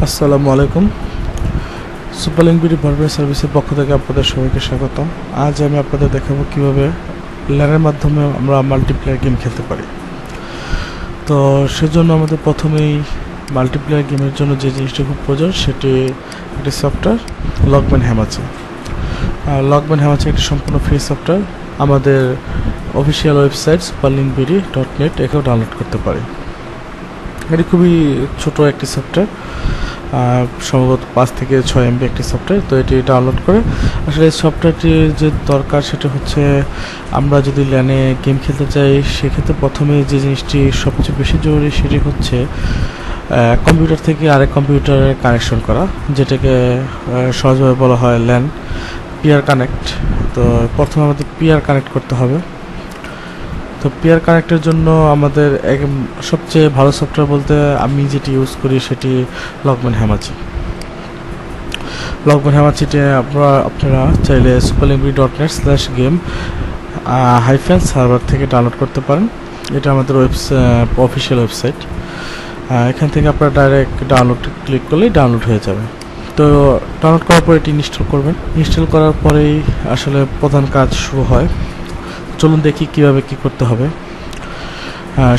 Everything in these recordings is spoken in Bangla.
আসসালামু আলাইকুম। সুপারলিংক বিডি ব্রডব্যান্ড সার্ভিসের পক্ষ থেকে আপনাদের সবাইকে স্বাগতম। আজ আমি আপনাদের দেখাবো কিভাবে ল্যানের মাধ্যমে আমরা মাল্টিপ্লেয়ার গেম খেলতে পারি। তো সেজন্য আমাদের প্রথমেই মাল্টিপ্লেয়ার গেমের জন্য যে জিনিসটা খুব প্রয়োজন সেটি একটি সফটওয়্যার লগম্যান হ্যামাচি। লগম্যান হ্যামাচি একটি সম্পূর্ণ ফ্রি সফটওয়্যার। আমাদের অফিসিয়াল ওয়েবসাইট superlinkbd.net এখানেও ডাউনলোড করতে পারি। এটি খুবই ছোট একটি সফটওয়্যার, সম্ভবত 5 থেকে 6 MB একটি সফটওয়্যার। তো এটি ডাউনলোড করে আসলে এই সফটওয়্যারটির যে দরকার সেটা হচ্ছে আমরা যদি ল্যানে গেম খেলতে চাই সেক্ষেত্রে প্রথমে যে জিনিসটি সবচেয়ে বেশি জরুরি সেটি হচ্ছে কম্পিউটার থেকে আরেক কম্পিউটারে কানেকশন করা, যেটাকে সহজভাবে বলা হয় ল্যান পিয়ার কানেক্ট। তো প্রথমে আমাদের পিয়ার কানেক্ট করতে হবে। তো পিয়ার কানেক্টের জন্য আমাদের সবচেয়ে ভালো সফটওয়্যার বলতে আমি যেটি ইউজ করি সেটি লগম্যান হ্যামাচি। লগম্যান হ্যামাচিতে আপনারা চাইলে superlinkbd.net/game-server থেকে ডাউনলোড করতে পারেন। এটা আমাদের অফিসিয়াল ওয়েবসাইট। এখান থেকে আপনারা ডাইরেক্ট ডাউনলোড ক্লিক করলেই ডাউনলোড হয়ে যাবে। তো ডাউনলোড করার পর এটি ইনস্টল করবেন। ইনস্টল করার পরেই আসলে প্রধান কাজ শুরু হয়। চলুন দেখি কিভাবে কি করতে হবে।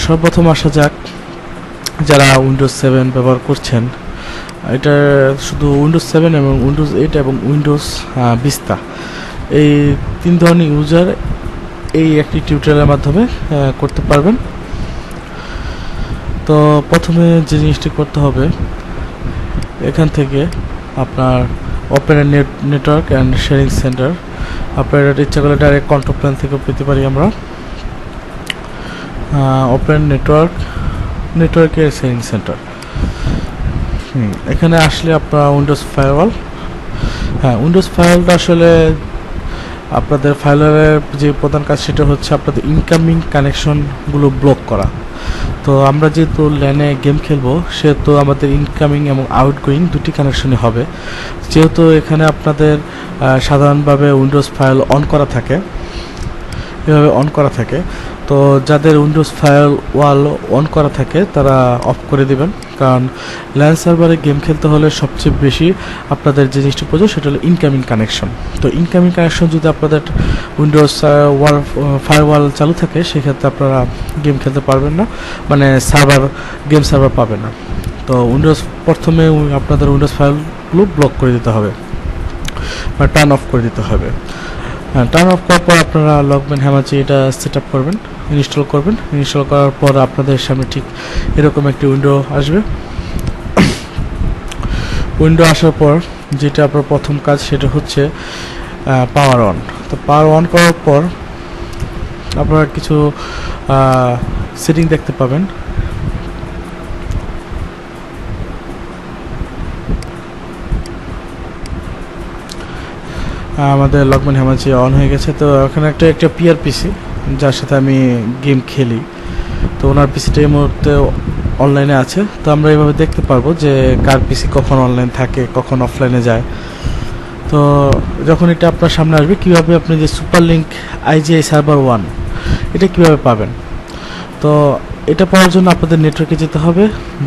সর্বপ্রথম আসা যাক, যারা উইন্ডোজ 7 ব্যবহার করছেন, এটা শুধু উইন্ডোজ 7 এবং উইন্ডোজ 8 এবং উইন্ডোজ ভিস্তা এই 3 ধরনের ইউজার এই একটি টিউটোরিয়ালের মাধ্যমে করতে পারবেন। তো প্রথমে যে জিনিসটি করতে হবে, এখান থেকে আপনার open network and sharing centre, আপনার ইচ্ছা করলে ডাইরেক্ট কন্ট্রোল প্ল্যান থেকেও পেতে পারি আমরা। ওপেন নেটওয়ার্কের শেয়ারিং সেন্টার, এখানে আসলে আপনার উইন্ডোজ ফায়ারওয়াল। উইন্ডোজ ফায়ারওয়ালটা আসলে আপনাদের ফায়ারওয়ালের যে প্রধান কাজ সেটা হচ্ছে আপনাদের ইনকামিং কানেকশনগুলো ব্লক করা। তো আমরা যেহেতু ল্যানে গেম খেলবো সেহেতু আমাদের ইনকামিং এবং আউটগোয়িং দুটি কানেকশনই হবে। যেহেতু এখানে আপনাদের সাধারণভাবে উইন্ডোজ ফাইল অন করা থাকে, এভাবে অন করা থাকে, তো যাদের উইন্ডোজ ফায়ারওয়াল অন করা থাকে তারা অফ করে দিবেন। কারণ ল্যান সার্ভারে গেম খেলতে হলে সবচেয়ে বেশি আপনাদের যে জিনিসটি প্রয়োজন সেটা হলো ইনকামিং কানেকশন। তো ইনকামিং কানেকশন যদি আপনাদের উইন্ডোজ ফায়ারওয়াল চালু থাকে সেক্ষেত্রে আপনারা গেম খেলতে পারবেন না, মানে গেম সার্ভার পাবেন না। তো প্রথমে আপনাদের উইন্ডোজ ফায়ারওয়ালগুলো ব্লক করে দিতে হবে বা টার্ন অফ করে দিতে হবে। টার্ন অফ করার পর আপনারা লগম্যান হ্যামাচি এটা সেট আপ করবেন, ইনস্টল করবেন। ইনস্টল করার পর আপনাদের সামনে ঠিক এরকম একটি উইন্ডো আসবে। উইন্ডো আসার পর যেটা আপনার প্রথম কাজ সেটা হচ্ছে পাওয়ার অন। তো পাওয়ার অন করার পর আপনারা কিছু সেটিং দেখতে পাবেন। আমাদের লগম্যান হ্যামাচি অন হয়ে গেছে। তো এখানে একটা পিয়ার পিসি যার সাথে আমি গেম খেলি, তো ওনার পিসিটা এই মুহূর্তে অনলাইনে আছে। তো আমরা এইভাবে দেখতে পারবো যে কার পিসি কখন অনলাইন থাকে, কখন অফলাইনে যায়। তো যখন এটা আপনার সামনে আসবে, কীভাবে আপনি যে সুপারলিংক IGI সার্ভার 1 এটা কিভাবে পাবেন। তো এটা পাওয়ার জন্য আপনাদের নেটওয়ার্কে যেতে হবে,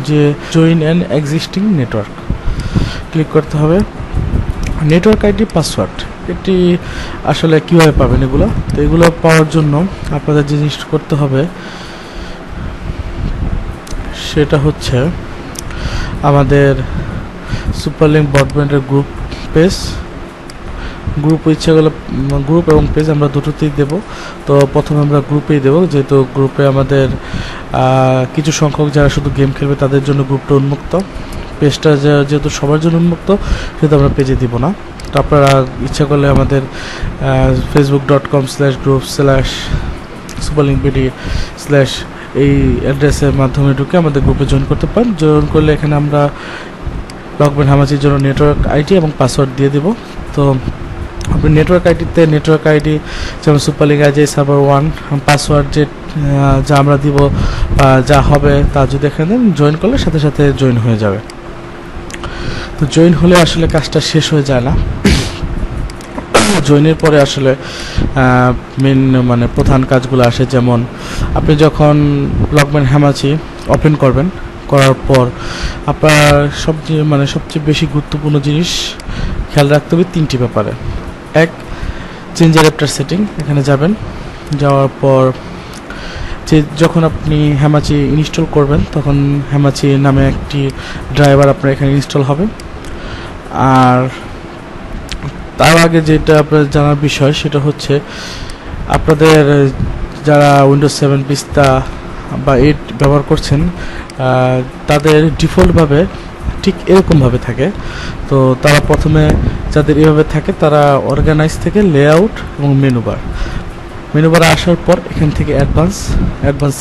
যে join an existing network click করতে হবে। নেটওয়ার্ক আইডি পাসওয়ার্ড এটি আসলে কিভাবে পাবেন এগুলো। তো এগুলো পাওয়ার জন্য আপনাদের যে জিনিস করতে হবে সেটা হচ্ছে আমাদের সুপারলিংক ব্রডব্যান্ডের গ্রুপ ইচ্ছা করলে গ্রুপ এবং পেজ আমরা দুটোতেই দেব। তো প্রথমে আমরা গ্রুপেই দেব, যেহেতু গ্রুপে আমাদের কিছু সংখ্যক যারা শুধু গেম খেলবে তাদের জন্য গ্রুপটা উন্মুক্ত। পেজটা যেহেতু সবার জন্য উন্মুক্ত সেহেতু আমরা পেজে দিব না। তো আপনারা ইচ্ছা করলে আমাদের facebook.com/group/superlinkbd/ এই অ্যাড্রেসের মাধ্যমে ঢুকে আমাদের গ্রুপে জয়েন করতে পারেন। জয়েন করলে এখানে আমরা লগম্যান হ্যামাচির জন্য নেটওয়ার্ক আইডি এবং পাসওয়ার্ড দিয়ে দেব। তো আপনি নেটওয়ার্ক আইডি যেমন সুপারলিংক IGI সার্ভার 1, পাসওয়ার্ড যা আমরা দিব যা হবে তা যদি এখানে দেন, জয়েন করলে সাথে সাথে জয়েন হয়ে যাবে। তো জয়েন হলে আসলে কাজটা শেষ হয়ে যায় না। জয়েনের পরে আসলে মেন প্রধান কাজগুলো আসে, যেমন আপনি যখন লগম্যান হ্যামাচি ওপেন করবেন, করার পর আপনার সবচেয়ে বেশি গুরুত্বপূর্ণ জিনিস খেয়াল রাখতে হবে 3টি ব্যাপারে। এক, চেঞ্জ অ্যাডাপ্টার সেটিং, এখানে যাবেন, যাওয়ার পর যখন আপনি হ্যামাচি ইনস্টল করবেন তখন হ্যামাচি নামে একটি ড্রাইভার আপনার এখানে ইনস্টল হবে। আর তার আগে যেটা আপনার জানার বিষয় সেটা হচ্ছে আপনাদের যারা উইন্ডোজ 7 ভিস্তা বা 8 ব্যবহার করছেন তাদের ডিফল্টভাবে ঠিক এরকমভাবে থাকে। তো তারা প্রথমে যাদের এভাবে থাকে তারা অর্গানাইজ থেকে লেআউট এবং মেনুবার আসার পর এখান থেকে অ্যাডভান্স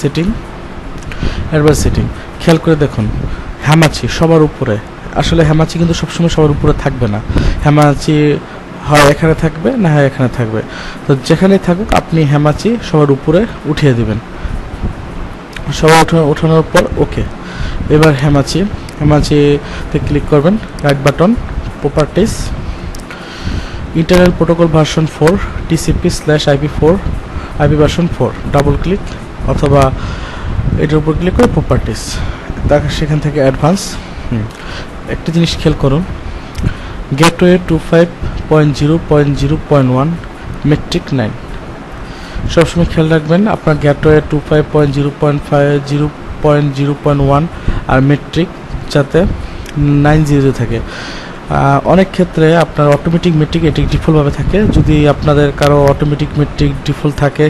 সেটিং খেয়াল করে দেখুন হ্যামাচি সবার উপরে। আসলে হ্যামাচি কিন্তু সবসময় সবার উপরে থাকবে না, হ্যামাচি হয় এখানে থাকবে না হয় এখানে থাকবে। তো যেখানেই থাকুক আপনি হ্যামাচি সবার উপরে উঠিয়ে দিবেন। সবার ওঠানোর পর ওকে, এবার হ্যামাচিতে ক্লিক করবেন, right button, properties, internal protocol version 4 TCP/IP4 IP version 4, double click অথবা এটার উপর ক্লিক করে প্রপার্টিজ, তারপর সেখান থেকে অ্যাডভান্স। একটা জিনিস খেয়াল করুন, গেটওয়ে 25.0.0.1 মেট্রিক 9, সবসময় খেয়াল রাখবেন আপনার গেটওয়ে 25.0.0.1 আর মেট্রিক যাতে 90 থাকে। অনেক ক্ষেত্রে আপনার অটোমেটিক মেট্রিক এটি ডিফল্টভাবে থাকে। যদি আপনাদের কারো অটোমেটিক মেট্রিক ডিফল্ট থাকে,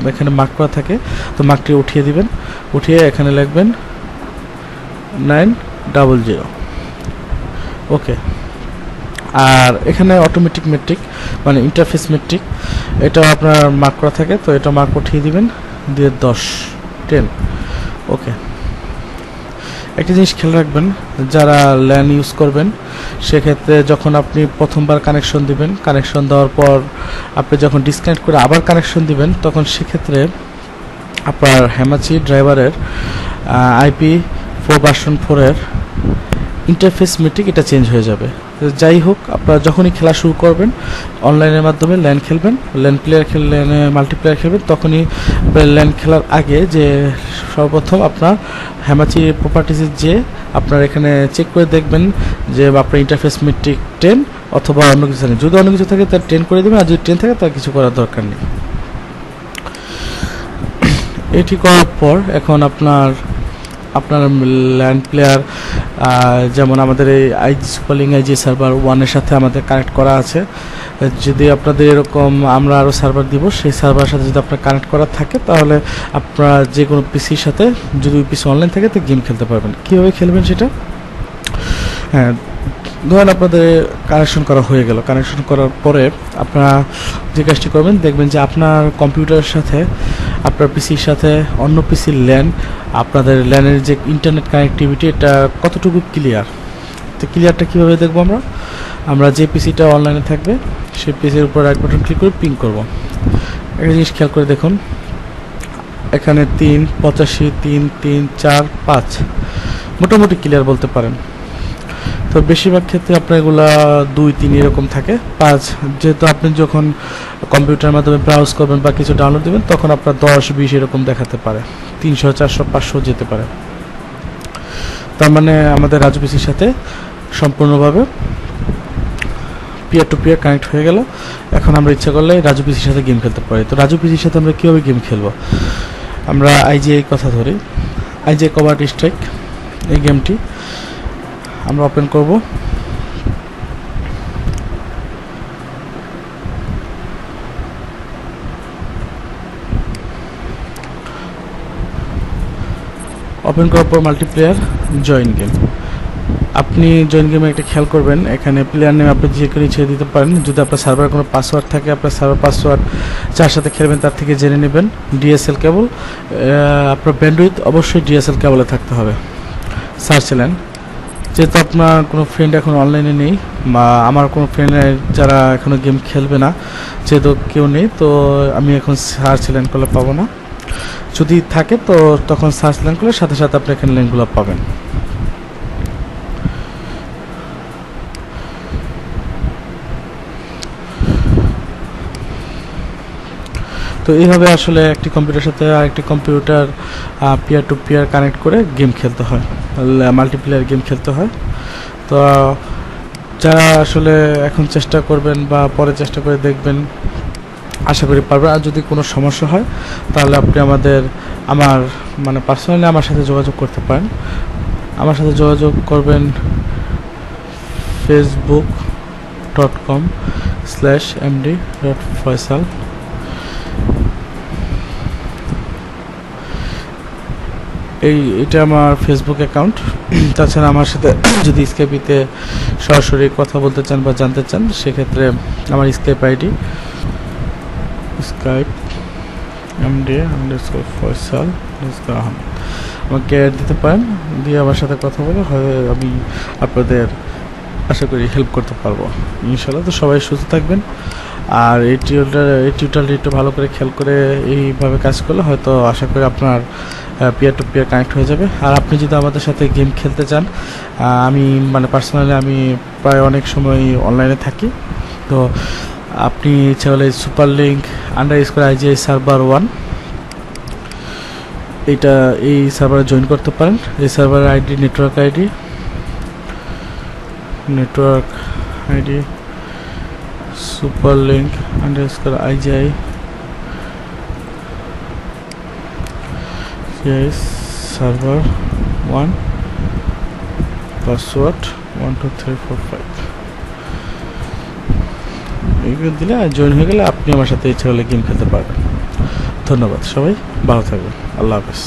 এখানে মার্ক করা থাকে, তো মার্কটি উঠিয়ে দিবেন, উঠিয়ে এখানে লিখবেন 900, ওকে। আর এখানে অটোমেটিক মেট্রিক মানে ইন্টারফেস মেট্রিক, এটা আপনার মার্ক করা থাকে, তো এটা মার্ক উঠিয়ে দিবেন, দিয়ে 10 ওকে। একটা জিনিস খেয়াল রাখবেন, যারা ল্যান ইউজ করবেন সেক্ষেত্রে যখন আপনি প্রথমবার কানেকশন দিবেন, কানেকশন দেওয়ার পর আপনি যখন ডিসকানেক্ট করে আবার কানেকশন দিবেন তখন সেক্ষেত্রে আপনার হ্যামাচি ড্রাইভারের IP4 ভার্সন 4 এর ইন্টারফেস মেট্রিক এটা চেঞ্জ হয়ে যাবে। যাই হোক, আপনারা যখনই খেলা শুরু করবেন অনলাইনের মাধ্যমে ল্যান খেলবেন, মাল্টিপ্লেয়ার খেলবেন, তখনই ল্যান খেলার আগে যে সর্বপ্রথম আপনার হ্যামাচি প্রপার্টিজে যে আপনার এখানে চেক করে দেখবেন যে আপনার ইন্টারফেস মেট্রিক 10 অথবা অন্য কিছু থাকে। যদি অন্য কিছু থাকে তার 10 করে দেবেন, আর যদি 10 থাকে তার কিছু করার দরকার নেই। এটি করার পর এখন আপনার ল্যান্ড প্লেয়ার যেমন আমাদের এই আইজি সুপারলিংক আইজি সার্ভার 1 এর সাথে আমাদের কানেক্ট করা আছে। যদি আপনাদের এরকম আমরা আরও সার্ভার দিব, সেই সার্ভারের সাথে যদি আপনার কানেক্ট করা থাকে তাহলে আপনারা যে কোনো পিসির সাথে যদি ওই পিসি অনলাইন থাকে তো গেম খেলতে পারবেন। কীভাবে খেলবেন সেটা, হ্যাঁ, ধরেন আপনাদের কানেকশন করা হয়ে গেল, কানেকশন করার পরে আপনারা যে কাজটি করবেন দেখবেন যে আপনার কম্পিউটারের সাথে আপনার পিসির সাথে অন্য পিসির ল্যান, আপনাদের ল্যানের যে ইন্টারনেট কানেক্টিভিটি এটা কতটুকু ক্লিয়ার। তো ক্লিয়ারটা কীভাবে দেখবো আমরা যে পিসিটা অনলাইনে থাকবে সেই পিসির উপর রাইট বাটন ক্লিক করে পিং করব। একটা জিনিস খেয়াল করে দেখুন, এখানে 3, 85, 3, 3, 4, 5 মোটামুটি ক্লিয়ার বলতে পারেন। তো বেশিরভাগ ক্ষেত্রে আপনার এগুলা 2, 3 এরকম থাকে। 5 যেহেতু আপনি যখন কম্পিউটারের মাধ্যমে ব্রাউজ করবেন বা কিছু ডাউনলোড দেবেন তখন আপনার 10, 20 এরকম দেখাতে পারে, 300, 400, 500 যেতে পারে। তার মানে আমাদের রাজু পিসির সাথে সম্পূর্ণভাবে পিয়ার টু পিয়ার কানেক্ট হয়ে গেল। এখন আমরা ইচ্ছা করলে রাজু পিসির সাথে গেম খেলতে পারি। তো রাজু পিসির সাথে আমরা কীভাবে গেম খেলবো, আমরা আইজিআই কথা ধরি, আইজিআই কভার্ট স্ট্রাইক, এই গেমটি আমরা ওপেন করব। ওপেন করার পর মাল্টিপ্লেয়ার জয়েন গেম, আপনি জয়েন গেমে একটা খেয়াল করবেন, এখানে প্লেয়ার নেম আপনি যে করে ছেড়ে দিতে পারেন। যদি আপনার সার্ভার কোনো পাসওয়ার্ড থাকে, আপনার সার্ভার পাসওয়ার্ড যার সাথে খেলবেন তার থেকে জেনে নেবেন। ডিএসএল কেবল, আপনার ব্যান্ডউইথ অবশ্যই ডিএসএল কেবলে থাকতে হবে। সার্চ ল্যান, যেহেতু আপনার কোনো ফ্রেন্ড এখন অনলাইনে নেই বা আমার কোনো ফ্রেন্ডের যারা এখনও গেম খেলবে না, যেহেতু কেউ নেই, তো আমি এখন সার্চ ল্যান করলে পাবো না। যদি থাকে তো তখন সার্চ ল্যান করলে সাথে সাথে আপনি এখানে লিঙ্কগুলো পাবেন। তো এইভাবে আসলে একটি কম্পিউটারের সাথে আরেকটি computer peer to peer connect করে গেম খেলতে হয়, মাল্টিপ্লেয়ার গেম খেলতে হয়। তো যারা আসলে এখন চেষ্টা করবেন বা পরে চেষ্টা করে দেখবেন, আশা করি পারবেন। আর যদি কোনো সমস্যা হয় তাহলে আপনি আমার মানে পার্সোনালি আমার সাথে যোগাযোগ করতে পারেন। আমার সাথে যোগাযোগ করবেন facebook.com/md.faisal। এটা আমার ফেসবুক অ্যাকাউন্ট। তাছাড়া আমার সাথে যদি স্কাইপিতে সরাসরি কথা বলতে চান বা জানতে চান, সেক্ষেত্রে আমার স্কাইপ আইডি স্কাইপ md_faisal আমাকে অ্যাড দিতে পারেন, দিয়ে আমার সাথে কথা বলে হয় আমি আপনাদের আশা করি হেল্প করতে পারবো ইনশাল্লাহ। তো সবাই সুস্থ থাকবেন। আর এই টিউটোরিয়ালটি একটু ভালো করে খেয়াল করে এইভাবে কাজ করলে হয়তো আশা করি আপনার পিয়ার টু পিয়ার কানেক্ট হয়ে যাবে। আর আপনি যদি আমাদের সাথে গেম খেলতে চান, আমি মানে পার্সোনালি আমি প্রায় অনেক সময় অনলাইনে থাকি। তো আপনি ইচ্ছা হলে SuperLink_IGI Server 1 এই সার্ভারে জয়েন করতে পারেন। এই সার্ভারের ID network ID SuperLink_IGI Server 1 password 12345 এইগুলো দিলে জয়েন হয়ে গেলে আপনি আমার সাথে ইচ্ছা হলে গেম খেলতে পারবেন। ধন্যবাদ, সবাই ভালো থাকবেন। আল্লাহ হাফেজ।